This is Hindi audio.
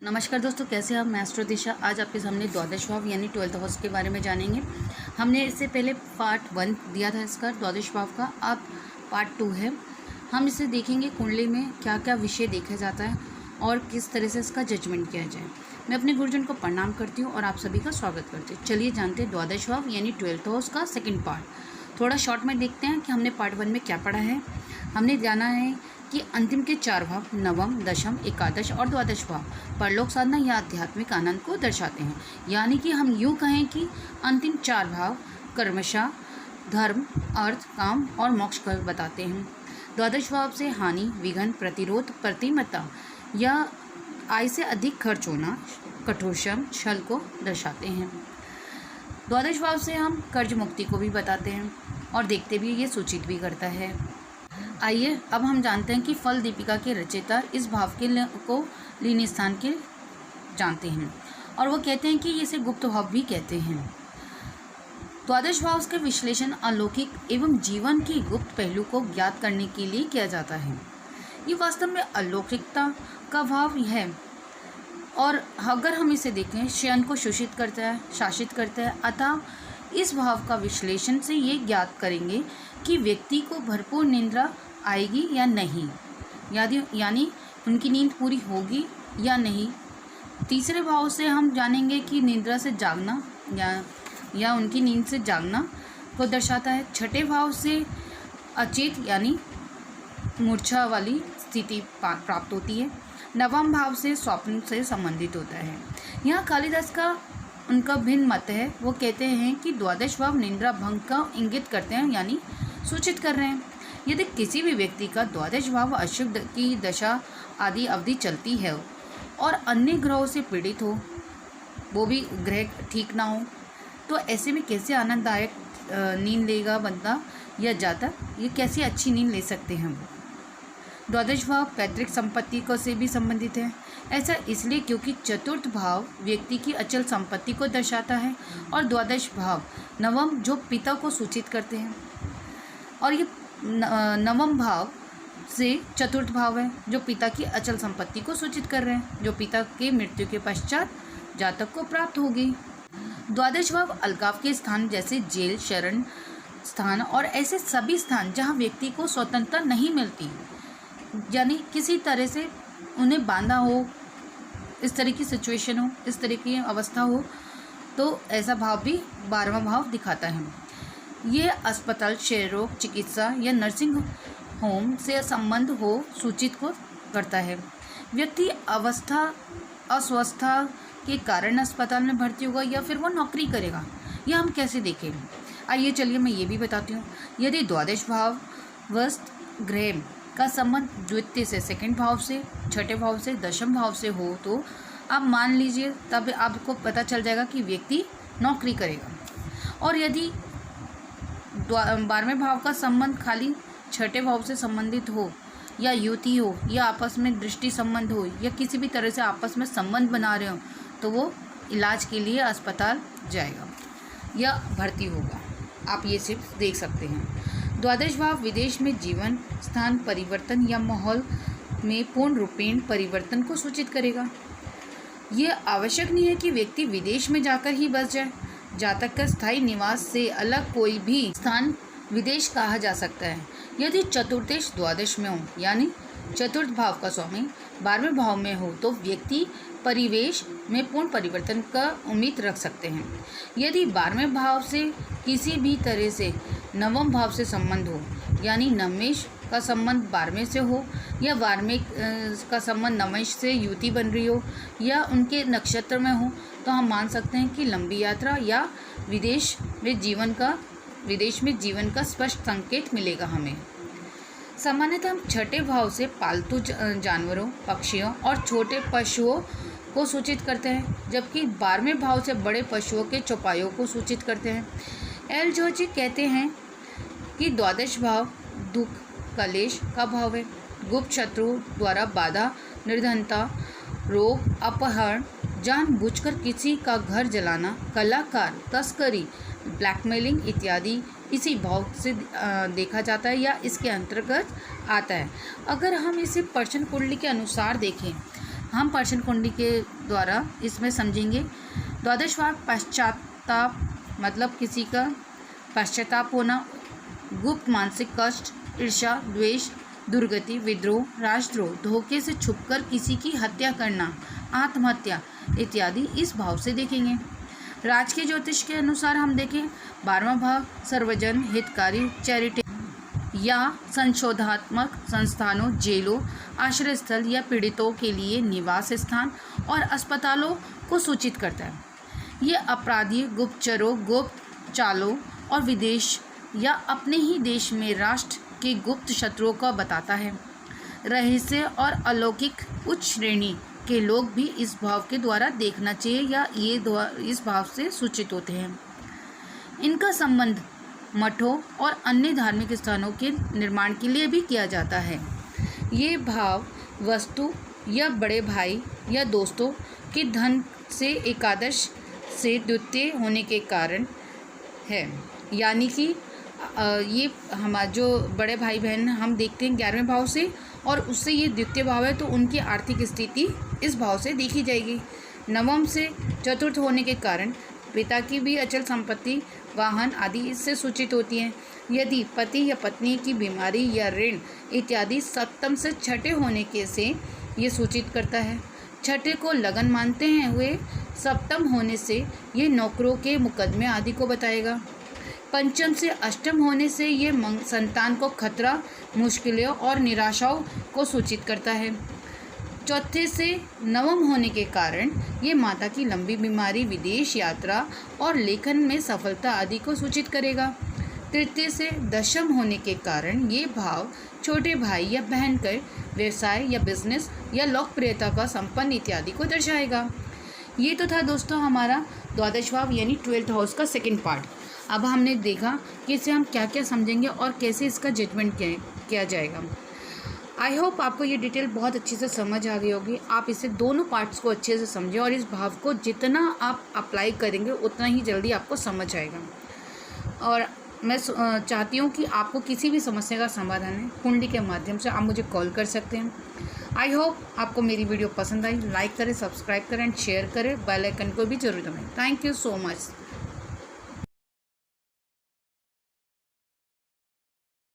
नमस्कार दोस्तों, कैसे हैं आप। मैं एस्ट्रो दिशा आज आपके सामने द्वादश भाव यानी 12th हाउस के बारे में जानेंगे। हमने इससे पहले पार्ट 1 दिया था इसका द्वादश भाव का, अब पार्ट 2 है। हम इसे देखेंगे कुंडली में क्या क्या विषय देखा जाता है और किस तरह से इसका जजमेंट किया जाए। मैं अपने गुरुजन को प्रणाम करती हूँ और आप सभी का स्वागत करती हूँ। चलिए जानते हैं द्वादश भाव यानी 12th हाउस का सेकेंड पार्ट। थोड़ा शॉर्ट में देखते हैं कि हमने पार्ट 1 में क्या पढ़ा है। हमने जाना है कि अंतिम के 4 भाव नवम, दशम, एकादश और द्वादश भाव परलोक साधना या आध्यात्मिक आनंद को दर्शाते हैं। यानी कि हम यूँ कहें कि अंतिम 4 भाव कर्मशः, धर्म, अर्थ, काम और मोक्ष को बताते हैं। द्वादश भाव से हानि, विघ्न, प्रतिरोध, प्रतिमता या आय से अधिक खर्च होना, कठोर श्रम, छल को दर्शाते हैं। द्वादश भाव से हम कर्ज मुक्ति को भी बताते हैं और देखते भी, ये सूचित भी करता है। आइए अब हम जानते हैं कि फल दीपिका के रचयिता इस भाव के को लीन स्थान के जानते हैं और वो कहते हैं कि इसे गुप्त भाव भी कहते हैं। द्वादश भाव के विश्लेषण अलौकिक एवं जीवन की गुप्त पहलू को ज्ञात करने के लिए किया जाता है। ये वास्तव में अलौकिकता का भाव है और अगर हम इसे देखें, शयन को शोषित करता है, शासित करता है। अतः इस भाव का विश्लेषण से ये ज्ञात करेंगे कि व्यक्ति को भरपूर निद्रा आएगी या नहीं, यानी उनकी नींद पूरी होगी या नहीं। तीसरे भाव से हम जानेंगे कि निद्रा से जागना या उनकी नींद से जागना को दर्शाता है। छठे भाव से अचेत यानी मूर्छा वाली स्थिति प्राप्त होती है। नवम भाव से स्वप्न से संबंधित होता है। यहाँ कालिदास का उनका भिन्न मत है। वो कहते हैं कि द्वादश भाव निद्रा भंग का इंगित करते हैं, यानी सूचित कर रहे हैं। यदि किसी भी व्यक्ति का द्वादश भाव अशुभ की दशा आदि अवधि चलती है और अन्य ग्रहों से पीड़ित हो, वो भी ग्रह ठीक ना हो, तो ऐसे में कैसे आनंददायक नींद लेगा बंदा या जातक, ये कैसी अच्छी नींद ले सकते हैं। द्वादश भाव पैतृक संपत्ति को से भी संबंधित है। ऐसा इसलिए क्योंकि चतुर्थ भाव व्यक्ति की अचल संपत्ति को दर्शाता है और द्वादश भाव नवम जो पिता को सूचित करते हैं, और ये नवम भाव से चतुर्थ भाव है जो पिता की अचल संपत्ति को सूचित कर रहे हैं, जो पिता के मृत्यु के पश्चात जातक को प्राप्त होगी। द्वादश भाव अलगाव के स्थान जैसे जेल, शरण स्थान और ऐसे सभी स्थान जहाँ व्यक्ति को स्वतंत्रता नहीं मिलती, यानी किसी तरह से उन्हें बांधा हो, इस तरह की सिचुएशन हो, इस तरह की अवस्था हो, तो ऐसा भाव भी 12वां भाव दिखाता है। ये अस्पताल, क्षय रोग चिकित्सा या नर्सिंग होम से संबंध हो सूचित को करता है। व्यक्ति अस्वस्थता के कारण अस्पताल में भर्ती होगा या फिर वो नौकरी करेगा, यह हम कैसे देखें। आइए चलिए मैं ये भी बताती हूँ। यदि द्वादश भाव वस्त ग्रह का संबंध द्वितीय से सेकंड भाव से, छठे भाव से, दशम भाव से हो, तो आप मान लीजिए, तब आपको पता चल जाएगा कि व्यक्ति नौकरी करेगा। और यदि 12वें भाव का संबंध खाली छठे भाव से संबंधित हो, या युति हो, या आपस में दृष्टि संबंध हो, या किसी भी तरह से आपस में संबंध बना रहे हो, तो वो इलाज के लिए अस्पताल जाएगा या भर्ती होगा। आप ये सिर्फ देख सकते हैं। द्वादश भाव विदेश में जीवन स्थान परिवर्तन या माहौल में पूर्ण रूपेण परिवर्तन को सूचित करेगा। ये आवश्यक नहीं है कि व्यक्ति विदेश में जाकर ही बस जाए। जातक का स्थायी निवास से अलग कोई भी स्थान विदेश कहा जा सकता है। यदि चतुर्देश द्वादश में हो, यानी चतुर्थ भाव का स्वामी 12वें भाव में हो, तो व्यक्ति परिवेश में पूर्ण परिवर्तन का उम्मीद रख सकते हैं। यदि 12वें भाव से किसी भी तरह से नवम भाव से संबंध हो, यानी नवमेश का संबंध 12वें से हो, या 12वें का संबंध नवमेश से युति बन रही हो, या उनके नक्षत्र में हो, तो हम मान सकते हैं कि लंबी यात्रा या विदेश में जीवन का स्पष्ट संकेत मिलेगा हमें। सामान्यतः हम छठे भाव से पालतू जानवरों, पक्षियों और छोटे पशुओं को सूचित करते हैं, जबकि 12वें भाव से बड़े पशुओं के चौपायों को सूचित करते हैं। एल जॉर्जी कहते हैं कि द्वादश भाव दुख, कलेश का भाव है। गुप्त शत्रु द्वारा बाधा, निर्धनता, रोग, अपहरण, जानबूझकर किसी का घर जलाना, कलाकार, तस्करी, ब्लैकमेलिंग इत्यादि इसी भाव से देखा जाता है या इसके अंतर्गत आता है। अगर हम इसे पर्सन कुंडली के अनुसार देखें हम पर्शियन कुंडली के द्वारा इसमें समझेंगे। द्वादश भाव पश्चाताप, मतलब किसी का पश्चाताप होना, गुप्त मानसिक कष्ट, ईर्ष्या, द्वेष, दुर्गति, विद्रोह, राजद्रोह, धोखे से छुपकर किसी की हत्या करना, आत्महत्या इत्यादि इस भाव से देखेंगे। राज के ज्योतिष के अनुसार हम देखें 12वां भाव सर्वजन हितकारी, चैरिटी या संशोधात्मक संस्थानों, जेलों, आश्रय स्थल या पीड़ितों के लिए निवास स्थान और अस्पतालों को सूचित करता है। ये अपराधी, गुप्तचरों, गुप्त चालों और विदेश या अपने ही देश में राष्ट्र के गुप्त शत्रुओं का बताता है। रहस्य और अलौकिक उच्च श्रेणी के लोग भी इस भाव के द्वारा देखना चाहिए या ये इस भाव से सूचित होते हैं। इनका संबंध मठों और अन्य धार्मिक स्थानों के निर्माण के लिए भी किया जाता है। ये भाव वस्तु या बड़े भाई या दोस्तों के धन से एकादश से द्वितीय होने के कारण है, यानी कि ये हमारा जो बड़े भाई बहन हम देखते हैं 11वें भाव से, और उससे ये द्वितीय भाव है तो उनकी आर्थिक स्थिति इस भाव से देखी जाएगी। नवम से चतुर्थ होने के कारण पिता की भी अचल संपत्ति, वाहन आदि इससे सूचित होती हैं। यदि पति या पत्नी की बीमारी या ऋण इत्यादि सप्तम से छठे होने के से ये सूचित करता है। छठे को लगन मानते हैं हुए सप्तम होने से ये नौकरों के मुकदमे आदि को बताएगा। पंचम से अष्टम होने से ये संतान को खतरा, मुश्किलें और निराशाओं को सूचित करता है। चौथे से नवम होने के कारण ये माता की लंबी बीमारी, विदेश यात्रा और लेखन में सफलता आदि को सूचित करेगा। तृतीय से दशम होने के कारण ये भाव छोटे भाई या बहन के व्यवसाय या बिजनेस या लोकप्रियता का संपन्न इत्यादि को दर्शाएगा। ये तो था दोस्तों हमारा द्वादश भाव यानी 12th हाउस का सेकंड पार्ट। अब हमने देखा कि इसे हम क्या क्या समझेंगे और कैसे इसका जजमेंट किया जाएगा। आई होप आपको ये डिटेल बहुत अच्छे से समझ आ गई होगी। आप इसे दोनों पार्ट्स को अच्छे से समझें और इस भाव को जितना आप अप्लाई करेंगे उतना ही जल्दी आपको समझ आएगा। और मैं चाहती हूँ कि आपको किसी भी समस्या का समाधान है कुंडली के माध्यम से आप मुझे कॉल कर सकते हैं। आई होप आपको मेरी वीडियो पसंद आई। लाइक करें, सब्सक्राइब करें एंड शेयर करें, बेल आइकन को भी जरूर दबाएं। Thank you so much.